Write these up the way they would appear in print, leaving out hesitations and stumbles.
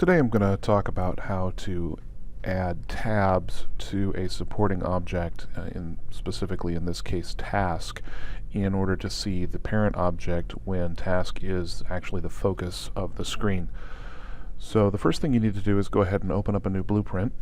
Today I'm going to talk about how to add tabs to a supporting object, specifically in this case task, in order to see the parent object when task is actually the focus of the screen. So the first thing you need to do is go ahead and open up a new blueprint,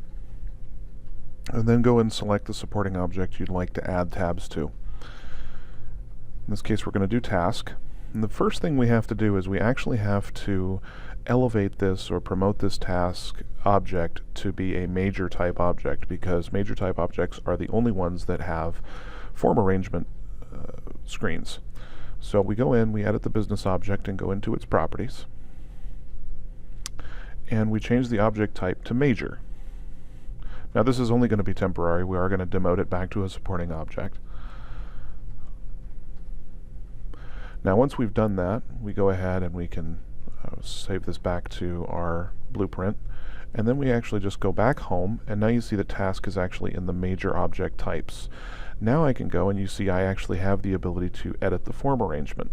and then go and select the supporting object you'd like to add tabs to. In this case we're going to do task. And the first thing we have to do is we actually have to elevate this or promote this task object to be a major type object, because major type objects are the only ones that have form arrangement screens. So we go in, we edit the business object and go into its properties, and we change the object type to major. Now this is only going to be temporary. We are going to demote it back to a supporting object. Now once we've done that, we go ahead and we can save this back to our blueprint, and then we actually just go back home, and now you see the task is actually in the major object types. Now I can go and you see I actually have the ability to edit the form arrangement.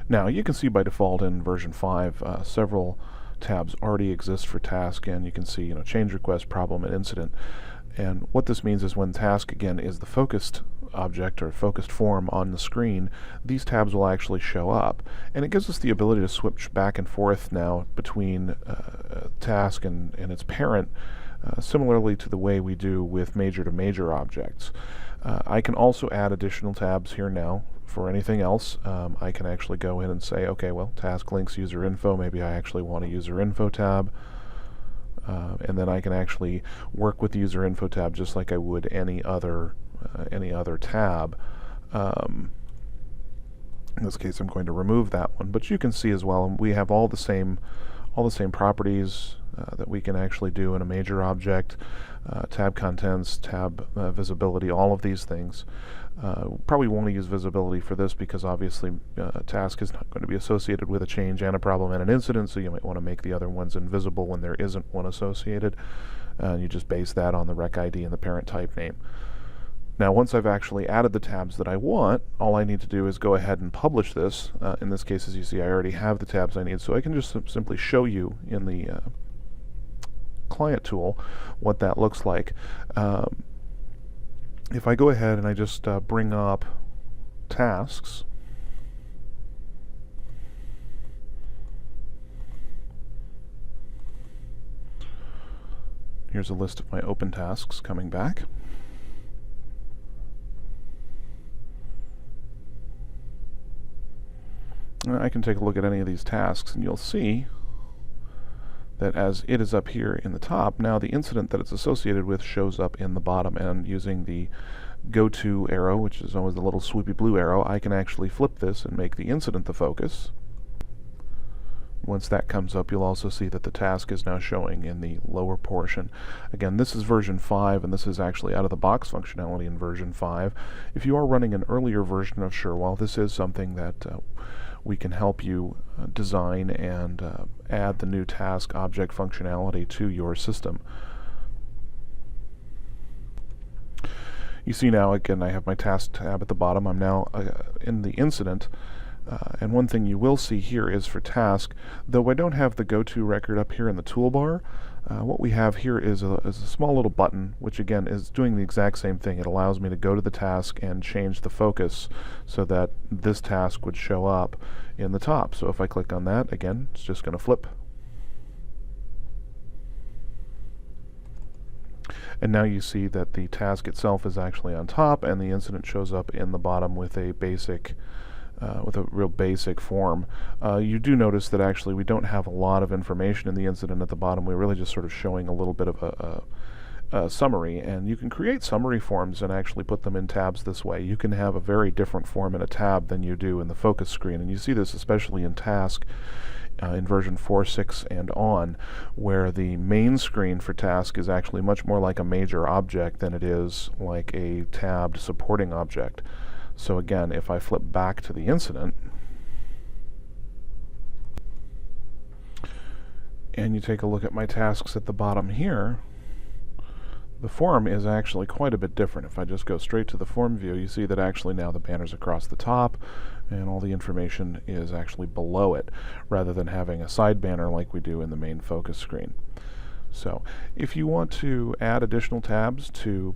Now you can see by default in version 5 several tabs already exist for task, and you can see change request, problem, and incident. And what this means is when task again is the focused object or focused form on the screen, these tabs will actually show up, and it gives us the ability to switch back and forth now between task and its parent, similarly to the way we do with major to major objects. I can also add additional tabs here now. For anything else, I can actually go in and say, okay, well, task links user info, maybe I actually want a user info tab, and then I can actually work with the user info tab just like I would any other tab. In this case I'm going to remove that one, but you can see as well we have all the same properties that we can actually do in a major object. Tab contents, tab visibility, all of these things. Probably want to use visibility for this because obviously task is not going to be associated with a change and a problem and an incident, so you might want to make the other ones invisible when there isn't one associated. You just base that on the rec ID and the parent type name. Now once I've actually added the tabs that I want, all I need to do is go ahead and publish this. In this case, as you see, I already have the tabs I need, so I can just simply show you in the client tool what that looks like. If I go ahead and I just bring up tasks, here's a list of my open tasks coming back. I can take a look at any of these tasks, and you'll see that as it is up here in the top, now the incident that it's associated with shows up in the bottom, and using the go to arrow, which is always the little swoopy blue arrow, I can actually flip this and make the incident the focus. Once that comes up, you'll also see that the task is now showing in the lower portion. Again, this is version 5, and this is actually out of the box functionality in version 5. If you are running an earlier version of Cherwell, this is something that we can help you design and add the new task object functionality to your system. You see now, again, I have my task tab at the bottom. I'm now in the incident. And one thing you will see here is for task, though I don't have the go-to record up here in the toolbar, what we have here is a small little button, which again is doing the exact same thing. It allows me to go to the task and change the focus so that this task would show up in the top. So if I click on that, again, it's just going to flip. And now you see that the task itself is actually on top, and the incident shows up in the bottom with a basic with a real basic form. You do notice that actually we don't have a lot of information in the incident at the bottom. We're really just sort of showing a little bit of a summary, and you can create summary forms and actually put them in tabs this way. You can have a very different form in a tab than you do in the focus screen, and you see this especially in task in version 4, 6, and on, where the main screen for task is actually much more like a major object than it is like a tabbed supporting object. So again, if I flip back to the incident, and you take a look at my tasks at the bottom here, The form is actually quite a bit different. If I just go straight to the form view, you see that actually now the banner's across the top and all the information is actually below it, rather than having a side banner like we do in the main focus screen. So if you want to add additional tabs to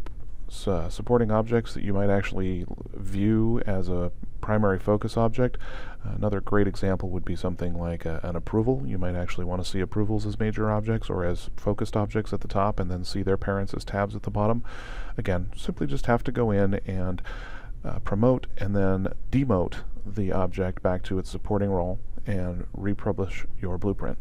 supporting objects that you might actually view as a primary focus object, another great example would be something like an approval. You might actually want to see approvals as major objects or as focused objects at the top and then see their parents as tabs at the bottom. Again, simply just have to go in and promote and then demote the object back to its supporting role and republish your blueprint.